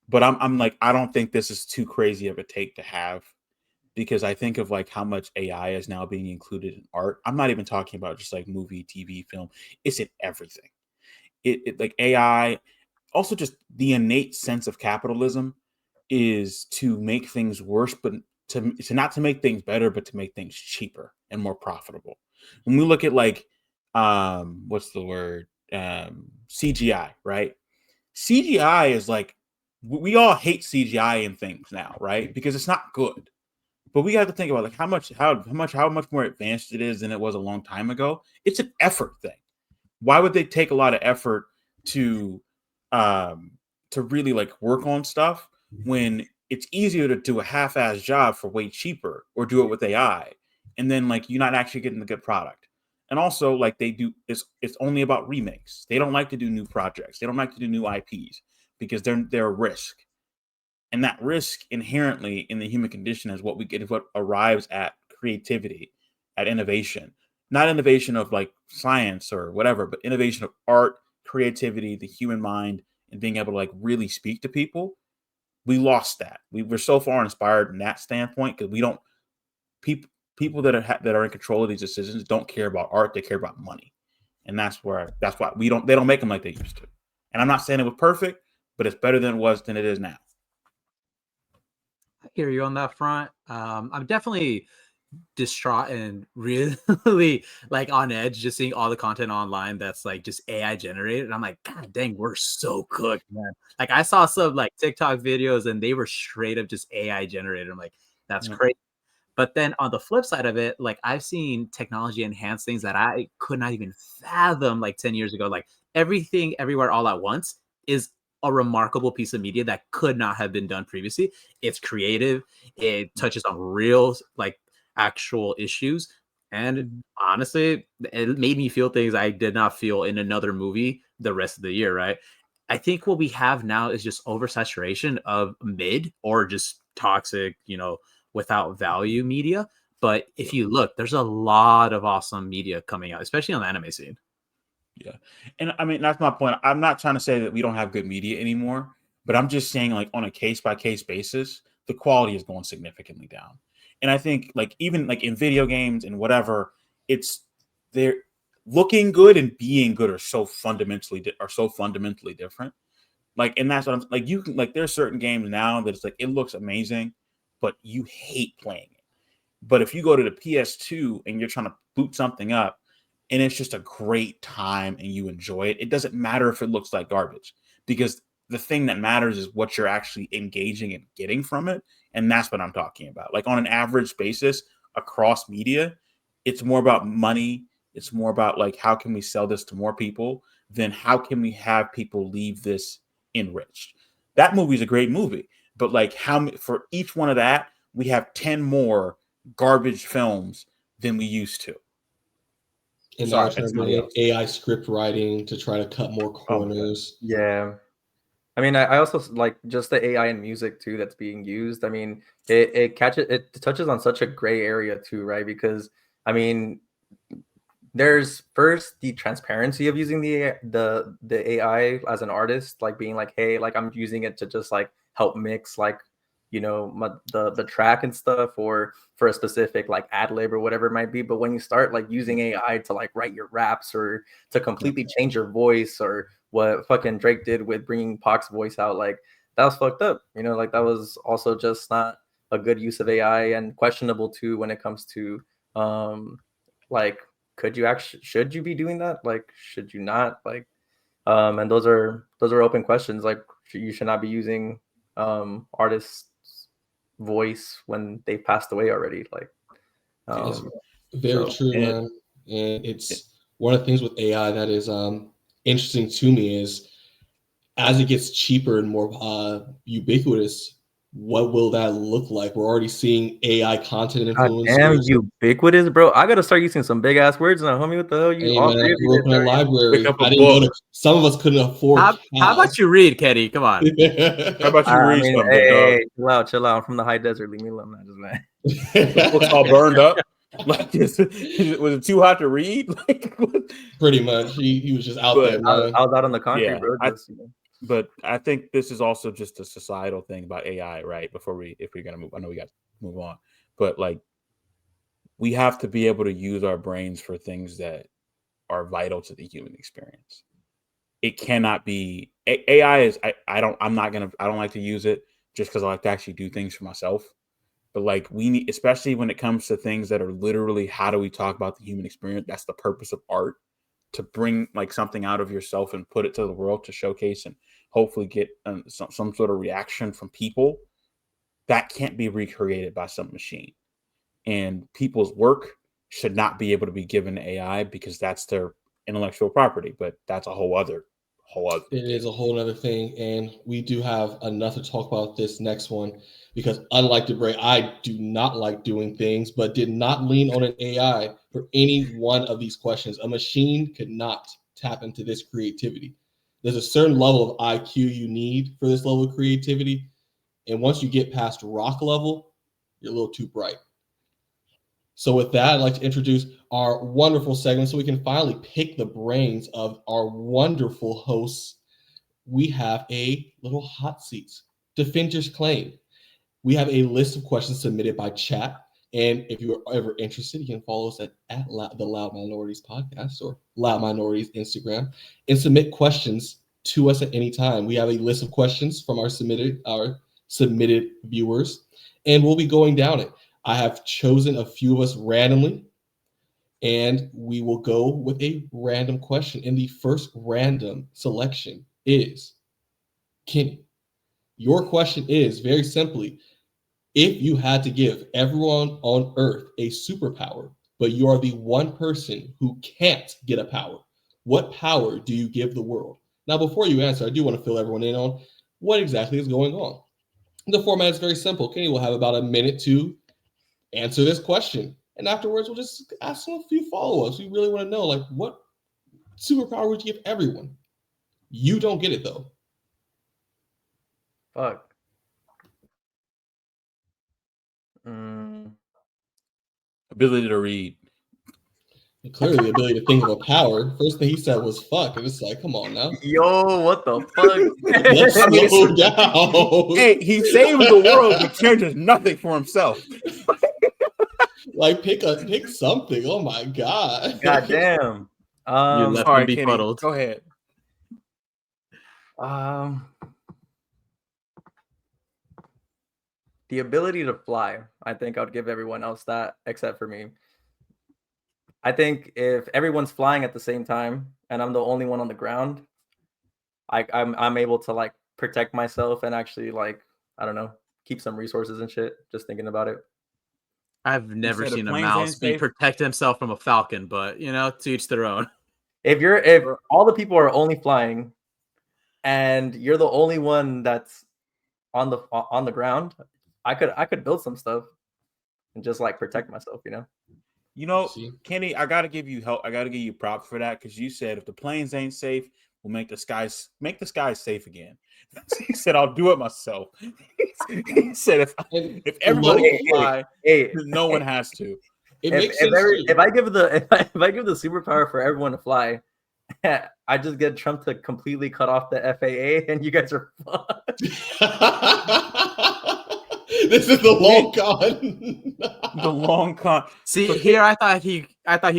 but I'm like, I don't think this is too crazy of a take to have, because I think of like how much AI is now being included in art. I'm not even talking about just like movie, TV, film. It's in everything. It like AI, also just the innate sense of capitalism is to make things worse, but to not to make things better, but to make things cheaper and more profitable. When we look at like what's the word? CGI, right? CGI is like, we all hate CGI in things now, right? Because it's not good. But we have to think about like how much more advanced it is than it was a long time ago. It's an effort thing. Why would they take a lot of effort to really like work on stuff when it's easier to do a half-ass job for way cheaper, or do it with AI, and then like you're not actually getting the good product? And also, like, it's only about remakes. They don't like to do new projects. They don't like to do new IPs because they're a risk. And that risk inherently in the human condition is what we get, is what arrives at creativity, at innovation. Not innovation of like science or whatever, but innovation of art, creativity, the human mind, and being able to like really speak to people. We lost that. We were so far inspired in that standpoint because we don't people that are in control of these decisions don't care about art. They care about money, and that's why they don't make them like they used to. And I'm not saying it was perfect, but it's better than it is now. I hear you on that front. I'm definitely distraught and really like on edge just seeing all the content online that's like just AI generated. And I'm like, God dang, we're so cooked, man. Like I saw some like TikTok videos and they were straight up just AI generated. I'm like, that's crazy. But then on the flip side of it, like I've seen technology enhance things that I could not even fathom like 10 years ago. Like Everything Everywhere All at Once is a remarkable piece of media that could not have been done previously. It's creative. It touches on real, like actual issues. And honestly, it made me feel things I did not feel in another movie the rest of the year, right? I think what we have now is just oversaturation of mid or just toxic, without value media. But if you look, there's a lot of awesome media coming out, especially on the anime scene. Yeah. And I mean, that's my point. I'm not trying to say that we don't have good media anymore, but I'm just saying, like, on a case by case basis, the quality is going significantly down. And I think like even like in video games and whatever, they're looking good and being good are so fundamentally different. Like, and that's what I'm like, you can like, there's certain games now that it's like, it looks amazing, but you hate playing it. But if you go to the PS2 and you're trying to boot something up and it's just a great time and you enjoy it, it doesn't matter if it looks like garbage, because the thing that matters is what you're actually engaging and getting from it. And that's what I'm talking about. Like on an average basis across media, it's more about money. It's more about like, how can we sell this to more people than how can we have people leave this enriched. That movie is a great movie, but like for each one of that, we have 10 more garbage films than we used to. And now trying AI script writing to try to cut more corners. Yeah. I mean, I also like just the AI in music too that's being used. I mean, it touches on such a gray area too, right? Because I mean, there's first the transparency of using the AI as an artist, like being like, hey, like I'm using it to just like help mix like the track and stuff, or for a specific like ad lib or whatever it might be. But when you start like using AI to like write your raps or to completely change your voice, or what fucking Drake did with bringing Pac's voice out, like that was fucked up. Like that was also just not a good use of AI, and questionable too when it comes to like should you be doing that? Like should you not? Like and those are open questions. Like you should not be using artists' voice when they passed away already. Like very true, man. And it's one of the things with AI that is interesting to me is as it gets cheaper and more ubiquitous, what will that look like? We're already seeing AI content influencers. Damn, ubiquitous, bro. I gotta start using some big ass words now, homie. What the hell? You hey, all man, I grew up in a library. I didn't go to. Some of us couldn't afford. How about you read, Kenny? Come on. How about you read something? Hey, chill out. I'm from the high desert. Leave me alone, man. Just man. The book's all burned up. Like, was it too hot to read? Like, pretty much. He was just out there. I was out on the concrete, bro. But I think this is also just a societal thing about AI, right? If we're gonna move, I know we got to move on, but like we have to be able to use our brains for things that are vital to the human experience. It cannot be AI is I don't like to use it just because I like to actually do things for myself. But like we need, especially when it comes to things that are literally how do we talk about the human experience? That's the purpose of art, to bring like something out of yourself and put it to the world to showcase and hopefully get some sort of reaction from people. That can't be recreated by some machine. And people's work should not be able to be given to AI because that's their intellectual property. But that's a whole other. It is a whole other thing, and we do have enough to talk about this next one because unlike DeBray, I do not like doing things, but did not lean on an AI for any one of these questions. A machine could not tap into this creativity. There's a certain level of IQ you need for this level of creativity, and once you get past rock level, you're a little too bright. So with that, I'd like to introduce our wonderful segment so we can finally pick the brains of our wonderful hosts. We have a little hot seats. Defend your claim. We have a list of questions submitted by chat. And if you are ever interested, you can follow us at the Loud Minorities Podcast or Loud Minorities Instagram and submit questions to us at any time. We have a list of questions from our submitted viewers, and we'll be going down it. I have chosen a few of us randomly, and we will go with a random question. And the first random selection is Kenny. Your question is very simply, if you had to give everyone on Earth a superpower, but you are the one person who can't get a power, what power do you give the world? Now, before you answer, I do want to fill everyone in on what exactly is going on. The format is very simple. Kenny will have about a minute to answer this question, and afterwards we'll just ask him a few follow-ups. We really want to know, like, what superpower would you give everyone? You don't get it though. Fuck. Ability to read. Clearly, the ability to think of a power. First thing he said was "fuck," and it's like, come on now. Yo, what the fuck? Let's slow down. Hey, he saved the world, but changes nothing for himself. Like pick something. Oh my god. God damn. You left him befuddled. Go ahead. The ability to fly. I think I would give everyone else that except for me. I think if everyone's flying at the same time and I'm the only one on the ground, I'm able to like protect myself and actually like, I don't know, keep some resources and shit. Just thinking about it. I've never seen a mouse protect himself from a falcon, but you know, to each their own. If all the people are only flying and you're the only one that's on the ground, I could build some stuff and just like protect myself, you know. You know, Kenny, I gotta give you help. I gotta give you props for that because you said if the planes ain't safe, we'll make the skies safe again. He said, "I'll do it myself." He said, "If everybody can fly, no one has to." If I give the superpower for everyone to fly, I just get Trump to completely cut off the FAA, and you guys are fucked. This is the long con. The long con. See, here I thought he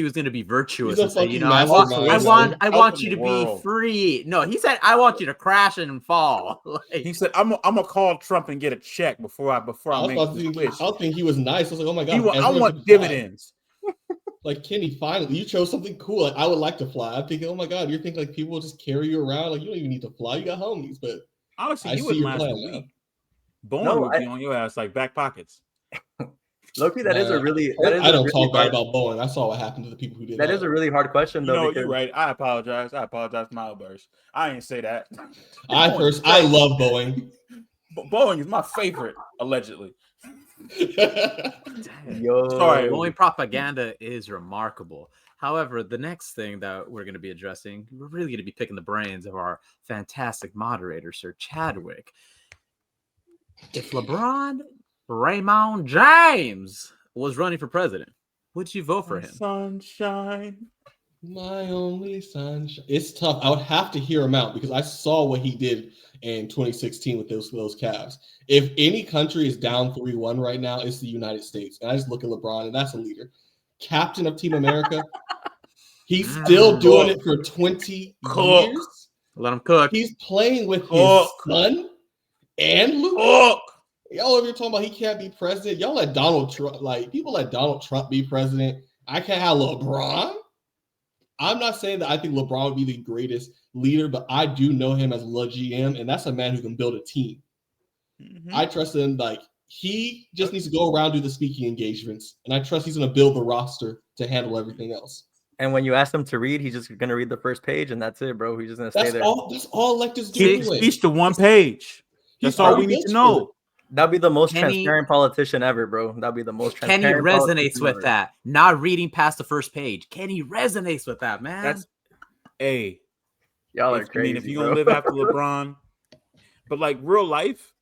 was gonna be virtuous and say, you know, I want you to be free. No, he said, I want you to crash and fall. Like, he said, I'm gonna call Trump and get a check before I make the wish. I think he was nice. I was like, oh my god, I want dividends. Like, Kenny, finally, you chose something cool. Like, I would like to fly. I'm thinking, oh my god, you think like people will just carry you around? Like, you don't even need to fly. You got homies. But honestly, you wouldn't last a week. Bone would be on your ass like back pockets. Loki, that is a really. I don't talk bad about Boeing. I saw what happened to the people who did that. That is a really hard question, though. You're right. I apologize. For my outburst. I ain't say that. I love Boeing. Boeing is my favorite, allegedly. Yo, sorry. Boeing propaganda is remarkable. However, the next thing that we're going to be addressing, we're really going to be picking the brains of our fantastic moderator, Sir Chadwick. If LeBron Raymond James was running for president, would you vote for him? Sunshine. My only sunshine. It's tough. I would have to hear him out because I saw what he did in 2016 with those Cavs. If any country is down 3-1 right now, it's the United States. And I just look at LeBron, and that's a leader. Captain of Team America. He's still doing it for 20 years. Let him cook. He's playing with his son and Luke. Y'all over here talking about he can't be president. Y'all let Donald Trump, people let Donald Trump be president. I can't have LeBron. I'm not saying that I think LeBron would be the greatest leader, but I do know him as a GM, and that's a man who can build a team. Mm-hmm. I trust him. He just needs to go around, do the speaking engagements, and I trust he's going to build the roster to handle everything else. And when you ask him to read, he's just going to read the first page, and that's it, bro. He's just going to stay there. That's all electeds do. Speech to one page. That's all we need to know. That'd be the most transparent politician ever, bro. That'd be the most transparent. Kenny resonates with that. Not reading past the first page. Kenny resonates with that, man. Y'all are crazy. I mean, if you're gonna live after LeBron, but real life,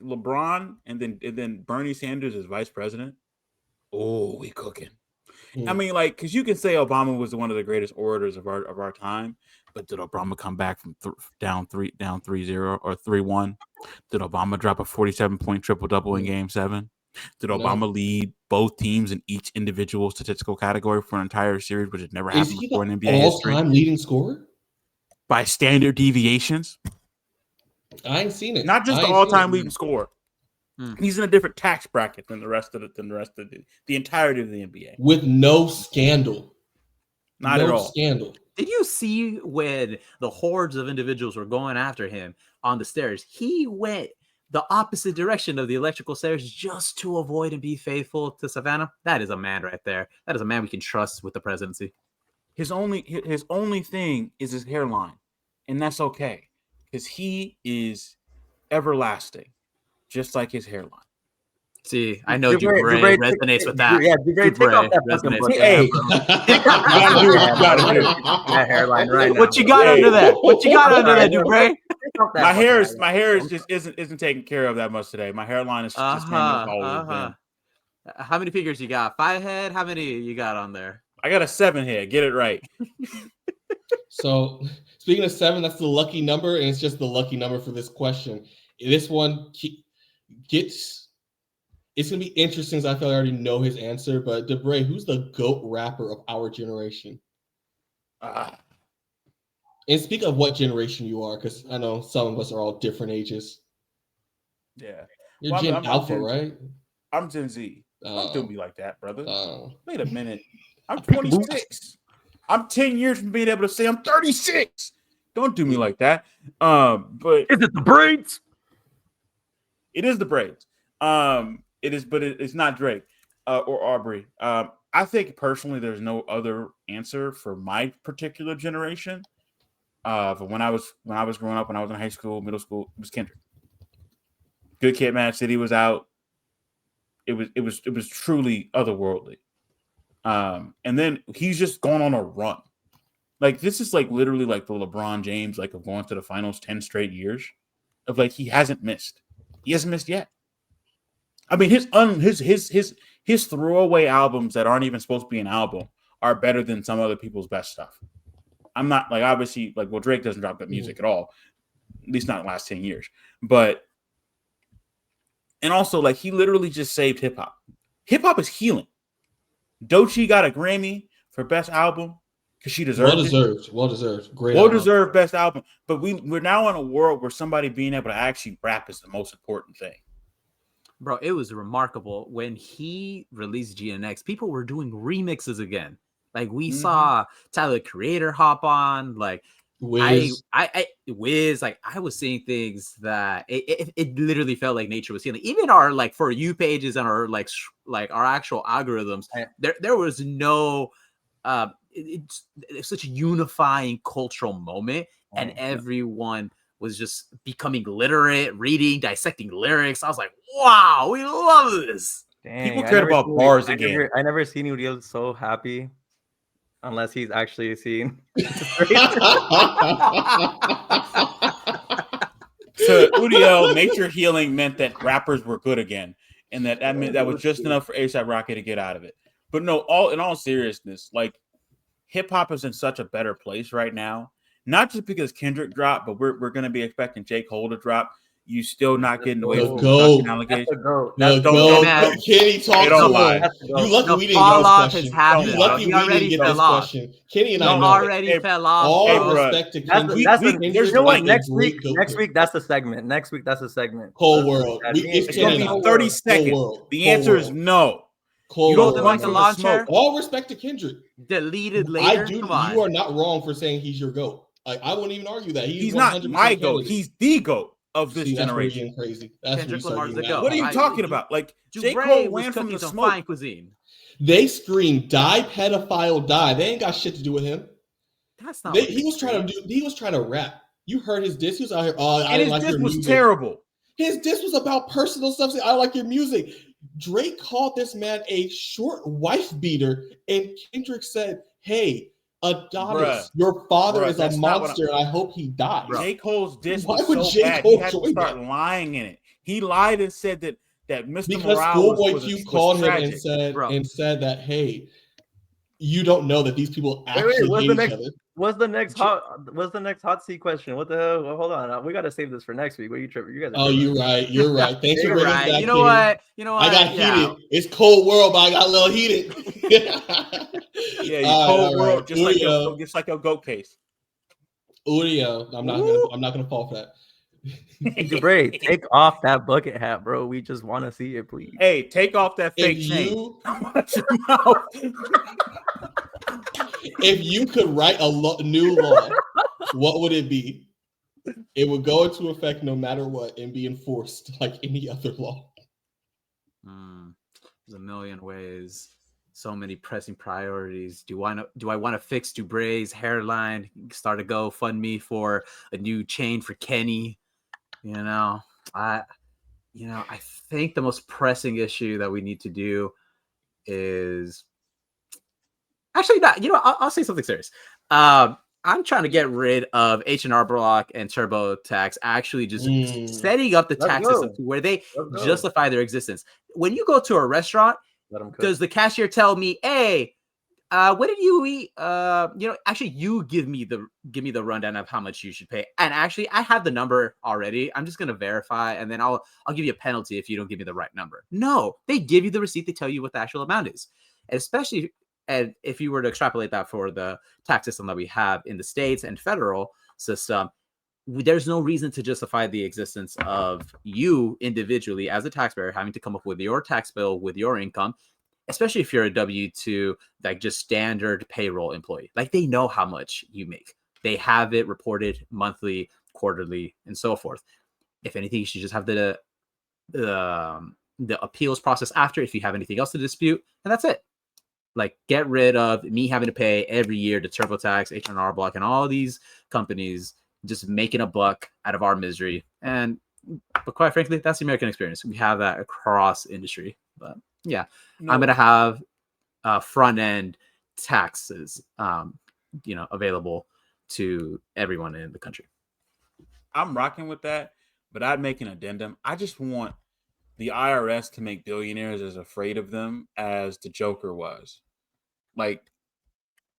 LeBron and then Bernie Sanders as vice president. Oh, we cooking. I mean, because you can say Obama was one of the greatest orators of our time, but did Obama come back from down 3-0 or 3-1? Did Obama drop a 47-point triple-double in Game 7? Did Obama lead both teams in each individual statistical category for an entire series, which had never happened before in NBA history? All-time leading scorer? By standard deviations? I ain't seen it. Not just the all-time leading scorer. He's in a different tax bracket than the rest of the entirety of the NBA. With no scandal. Not at all. Scandal. Did you see when the hordes of individuals were going after him on the stairs? He went the opposite direction of the electrical stairs just to avoid and be faithful to Savannah. That is a man right there. That is a man we can trust with the presidency. His only thing is his hairline, and that's okay because he is everlasting, just like his hairline. See, I know Dubray resonates with that. Yeah, Dubray, take off that fucking butt. Hey, you gotta do that hairline right now. What you got under that? What you got under that, Dubray? My hair is just isn't taken care of that much today. My hairline is just always been. How many fingers you got? 5 head? How many you got on there? I got a 7 head. Get it right. So speaking of 7, that's the lucky number, and it's just the lucky number for this question. This one it's going to be interesting because I feel I already know his answer, but Debray, who's the GOAT rapper of our generation? And speak of what generation you are, because I know some of us are all different ages. Yeah. You're Gen Alpha, right? I'm Gen Z. Don't do me like that, brother. Wait a minute. I'm 26. I'm 10 years from being able to say I'm 36. Don't do me like that. But is it the braids? It is the braids. It is, but it's not Drake or Aubrey. I think personally, there's no other answer for my particular generation. But when I was growing up, when I was in high school, middle school, it was Kendrick. Good Kid, Mad City was out. It was truly otherworldly. And then he's just gone on a run. This is literally the LeBron James of going to the finals 10 straight years of he hasn't missed. He hasn't missed yet. I mean, his throwaway albums that aren't even supposed to be an album are better than some other people's best stuff. I'm not obviously Drake doesn't drop that music at all, at least not in the last 10 years. But and also he literally just saved hip hop. Hip hop is healing. Doechii got a Grammy for best album because she deserved it. Well deserved. Great. Well deserved best album. But we're now in a world where somebody being able to actually rap is the most important thing. Bro, it was remarkable when he released GNX. People were doing remixes again. We saw Tyler the Creator hop on. Wiz, like I was seeing things that it literally felt like nature was healing. Even our like For You pages and our like our actual algorithms, there was no it's such a unifying cultural moment, and everyone was just becoming literate, reading, dissecting lyrics. I was like, wow, we love this. Dang, people cared about bars again. I never seen Uriel so happy unless he's actually seen. So Uriel, nature healing meant that rappers were good again, and that meant that was just enough for A$AP Rocky to get out of it. But no, in all seriousness, like hip hop is in such a better place right now. Not just because Kendrick dropped, but we're going to be expecting J. Cole to drop. You still not getting away from production allegation. Kenny, talk to him. You lucky we didn't get this question. You lucky we didn't get this question. Kenny and I already fell off. All respect to Kendrick. You know what? Next week, that's the segment. Next week, that's the segment. Cold World. It's going to be 30 seconds. The answer is no. You don't like the lawn chair? All respect to Kendrick. Deleted later. You are not wrong for saying he's your GOAT. I wouldn't even argue that. He's not my GOAT. He's the GOAT of this generation. That's crazy. Kendrick Lamar's the GOAT. What are you talking about? Like J. Cole ran from the smoke. Fine cuisine. They scream "Die pedophile, die." They ain't got shit to do with him. That's not. He was trying to rap. You heard his diss. He was out here. And his diss was terrible. His diss was about personal stuff. I like your music. Drake called this man a short wife beater, and Kendrick said, "Hey, Adonis, your father is a monster. I hope he dies." J. Cole's diss was so bad. He had to start lying in it. He lied and said that Mr. Morales Schoolboy Q called him and said that, hey, you don't know that these people actually hate each other. What's the next hot seat question? What the hell? Well, hold on. We gotta save this for next week. What are you tripping? You guys. You're right. Thanks for bringing that. You know what? I got heated. It's cold world, but I got a little heated. Cold world, just like your GOAT case. Uriel, I'm not gonna fall for that. Debray, take off that bucket hat, bro. We just want to see it, please. Hey, take off that fake chain. If you could write a new law, what would it be? It would go into effect no matter what and be enforced like any other law. There's a million ways. So many pressing priorities. Do I want to fix Dubray's hairline? Start a GoFundMe for a new chain for Kenny. I think the most pressing issue that we need to do is actually not. I'll say something serious. I'm trying to get rid of H&R Block and TurboTax. Actually, just setting up the tax system to where they justify their existence. When you go to a restaurant, does the cashier tell me, "Hey, what did you eat?" Actually, you give me the rundown of how much you should pay. And actually, I have the number already. I'm just gonna verify, and then I'll give you a penalty if you don't give me the right number. No, they give you the receipt. They tell you what the actual amount is, and especially. And if you were to extrapolate that for the tax system that we have in the states and federal system, there's no reason to justify the existence of you individually as a taxpayer having to come up with your tax bill with your income, especially if you're a W-2, like just standard payroll employee. Like they know how much you make. They have it reported monthly, quarterly, and so forth. If anything, you should just have the appeals process after if you have anything else to dispute, and that's it. Like, get rid of me having to pay every year to TurboTax, H&R Block, and all these companies just making a buck out of our misery. But quite frankly, that's the American experience. We have that across industry. But yeah, I'm going to have front-end taxes, available to everyone in the country. I'm rocking with that, but I'd make an addendum. I just want the IRS to make billionaires as afraid of them as the Joker was. Like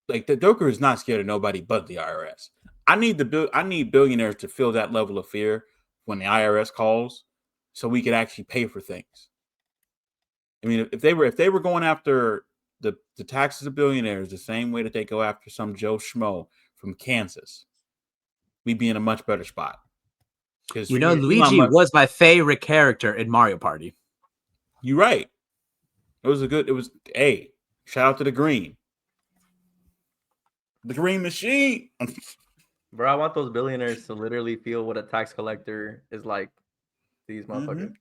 the Joker is not scared of nobody but the IRS. I need billionaires to feel that level of fear when the IRS calls, so we could actually pay for things. I mean, if they were going after the taxes of billionaires the same way that they go after some Joe Schmo from Kansas, we'd be in a much better spot. Because Luigi was my favorite character in Mario Party. You're right. Shout out to the green machine. Bro, I want those billionaires to literally feel what a tax collector is like. These motherfuckers.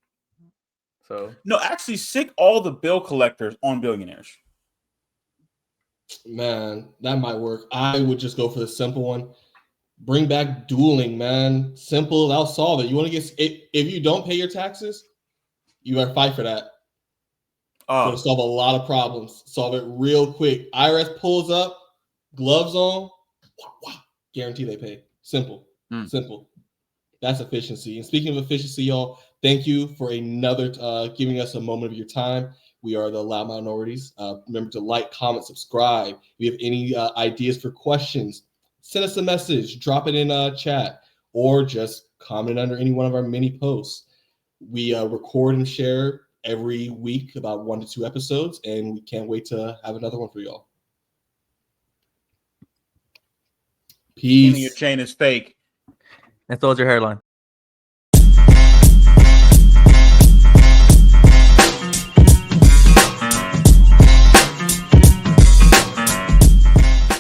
So no, actually, sick all the bill collectors on billionaires. Man, that might work. I would just go for the simple one. Bring back dueling, man. Simple, that'll solve it. You want to get if you don't pay your taxes, you gotta fight for that. Gonna solve a lot of problems. Solve it real quick. IRS pulls up, gloves on, guarantee they pay. Simple. Simple. That's efficiency. And speaking of efficiency, y'all, thank you for another giving us a moment of your time. We are the Loud Minorities. Remember to like, comment, subscribe. If you have any ideas for questions, send us a message, drop it in chat, or just comment under any one of our mini posts. We record and share every week about 1 to 2 episodes, and we can't wait to have another one for y'all. Peace. Your chain is fake. And so is your hairline.